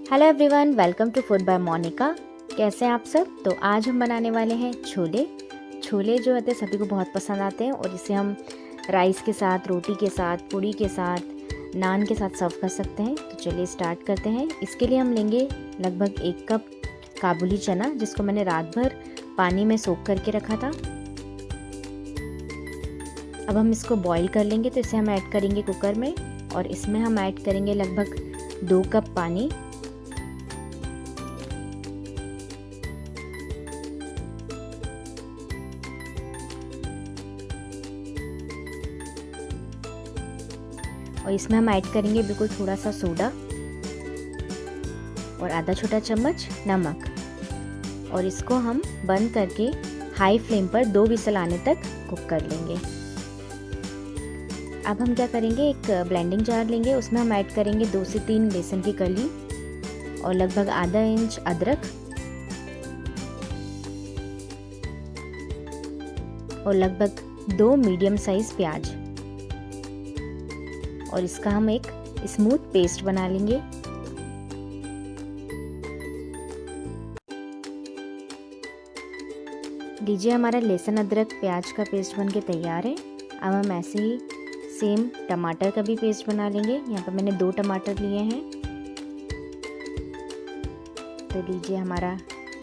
Hello everyone, welcome to food by Monica. कैसे हैं आप सब। तो आज हम बनाने वाले हैं छोले। छोले जो होते हैं सभी को बहुत पसंद आते हैं और इसे हम राइस के साथ, रोटी के साथ, पूड़ी के साथ, नान के साथ सर्व कर सकते हैं। तो चलिए स्टार्ट करते हैं। इसके लिए हम लेंगे लगभग 1 कप काबुली चना, जिसको मैंने रात भर पानी में सोख करके रखा था। अब हम इसको बॉईल कर लेंगे। तो इसे हम ऐड करेंगे कुकर में और इसमें हम ऐड करेंगे लगभग 2 कप पानी। और इसमें हम ऐड करेंगे बिल्कुल थोड़ा सा सोडा और आधा छोटा चम्मच नमक। और इसको हम बंद करके हाई फ्लेम पर 2 विसल आने तक कुक कर लेंगे। अब हम क्या करेंगे, एक ब्लेंडिंग जार लेंगे, उसमें हम ऐड करेंगे 2 से 3 लहसुन की कली और लगभग आधा इंच अदरक और लगभग 2 मीडियम साइज प्याज। और इसका हम एक स्मूथ पेस्ट बना लेंगे। लीजिए, हमारा लहसुन अदरक प्याज का पेस्ट बनके तैयार है। अब हम ऐसे ही सेम टमाटर का भी पेस्ट बना लेंगे। यहाँ पर मैंने 2 टमाटर लिए हैं। तो लीजिए, हमारा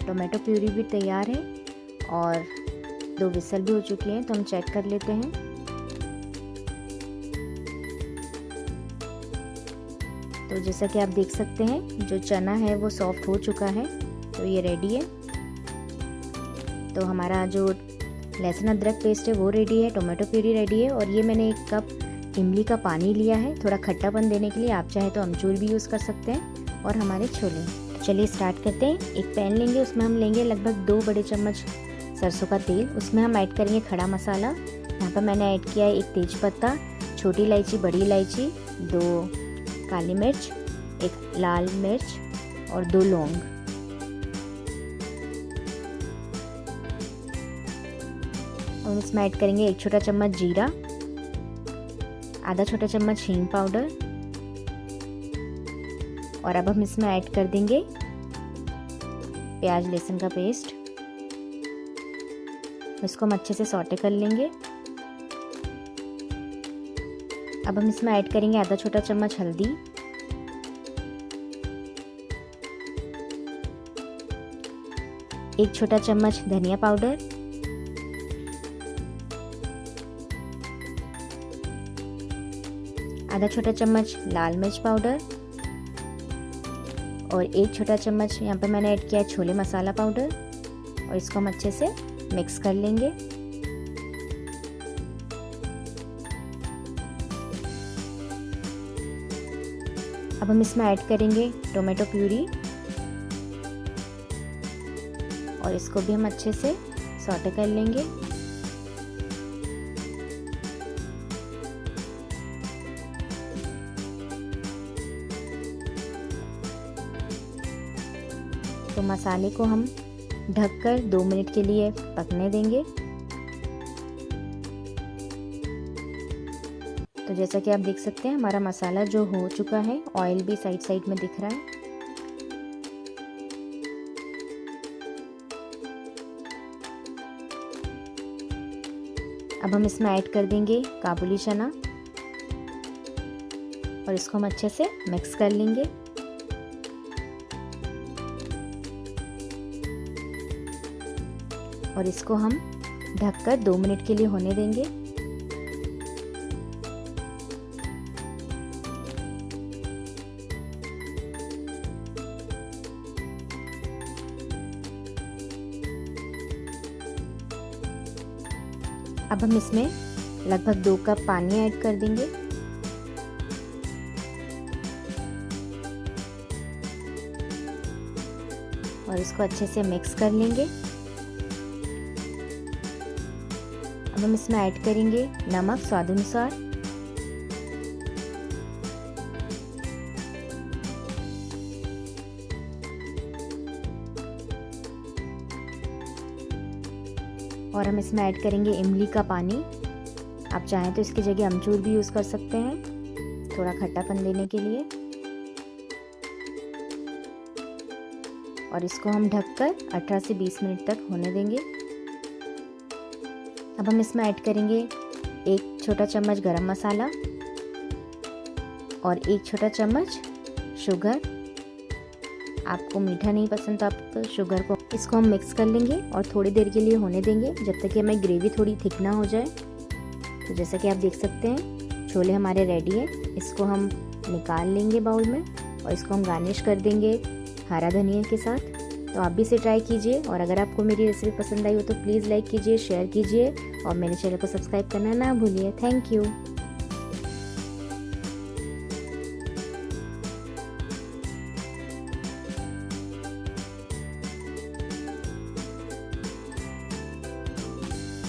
टोमेटो प्यूरी भी तैयार है और 2 विसल भी हो चुकी हैं। तो हम चेक कर लेते हैं। तो जैसा कि आप देख सकते हैं, जो चना है वो सॉफ्ट हो चुका है। तो ये रेडी है। तो हमारा जो लहसुन अदरक पेस्ट है वो रेडी है, टोमेटो प्यूरी रेडी है। और ये मैंने 1 कप इमली का पानी लिया है थोड़ा खट्टापन देने के लिए। आप चाहे तो अमचूर भी यूज़ कर सकते हैं। और हमारे छोले, तो चलिए स्टार्ट करते हैं। एक पैन लेंगे, उसमें हम लेंगे लगभग 2 बड़े चम्मच सरसों का तेल। उसमें हम ऐड करेंगे खड़ा मसाला। यहाँ पर मैंने ऐड किया है 1 तेज़पत्ता, छोटी इलायची, बड़ी इलायची, 2 काली मिर्च, 1 लाल मिर्च और 2 लौंग। और इसमें ऐड करेंगे 1 छोटा चम्मच जीरा, आधा छोटा चम्मच हींग पाउडर। और अब हम इसमें ऐड कर देंगे प्याज लहसुन का पेस्ट। इसको हम अच्छे से सौटे कर लेंगे। अब हम इसमें ऐड करेंगे आधा छोटा चम्मच हल्दी, 1 छोटा चम्मच धनिया पाउडर, आधा छोटा चम्मच लाल मिर्च पाउडर और 1 छोटा चम्मच यहाँ पर मैंने ऐड किया है छोले मसाला पाउडर। और इसको हम अच्छे से मिक्स कर लेंगे। अब हम इसमें ऐड करेंगे टोमेटो प्यूरी और इसको भी हम अच्छे से सौटे कर लेंगे। तो मसाले को हम ढककर 2 मिनट के लिए पकने देंगे। तो जैसा कि आप देख सकते हैं, हमारा मसाला जो हो चुका है, ऑयल भी साइड साइड में दिख रहा है। अब हम इसमें ऐड कर देंगे काबुली चना और इसको हम अच्छे से मिक्स कर लेंगे। और इसको हम ढककर 2 मिनट के लिए होने देंगे। अब हम इसमें लगभग 2 कप पानी ऐड कर देंगे। और इसको अच्छे से मिक्स कर लेंगे। अब हम इसमें ऐड करेंगे नमक स्वाद अनुसार। और हम इसमें ऐड करेंगे इमली का पानी। आप चाहें तो इसकी जगह अमचूर भी यूज़ कर सकते हैं, थोड़ा खट्टापन देने के लिए। और इसको हम ढककर 18 से 20 मिनट तक होने देंगे। अब हम इसमें ऐड करेंगे 1 छोटा चम्मच गरम मसाला और 1 छोटा चम्मच शुगर। आपको मीठा नहीं पसंद तो आप शुगर को, इसको हम मिक्स कर लेंगे और थोड़ी देर के लिए होने देंगे जब तक कि हमें ग्रेवी थोड़ी थिक ना हो जाए। तो जैसा कि आप देख सकते हैं छोले हमारे रेडी है। इसको हम निकाल लेंगे बाउल में और इसको हम गार्निश कर देंगे हरा धनिया के साथ। तो आप भी इसे ट्राई कीजिए और अगर आपको मेरी रेसिपी पसंद आई हो तो प्लीज़ लाइक कीजिए, शेयर कीजिए और मेरे चैनल को सब्सक्राइब करना ना भूलिए। Thank you.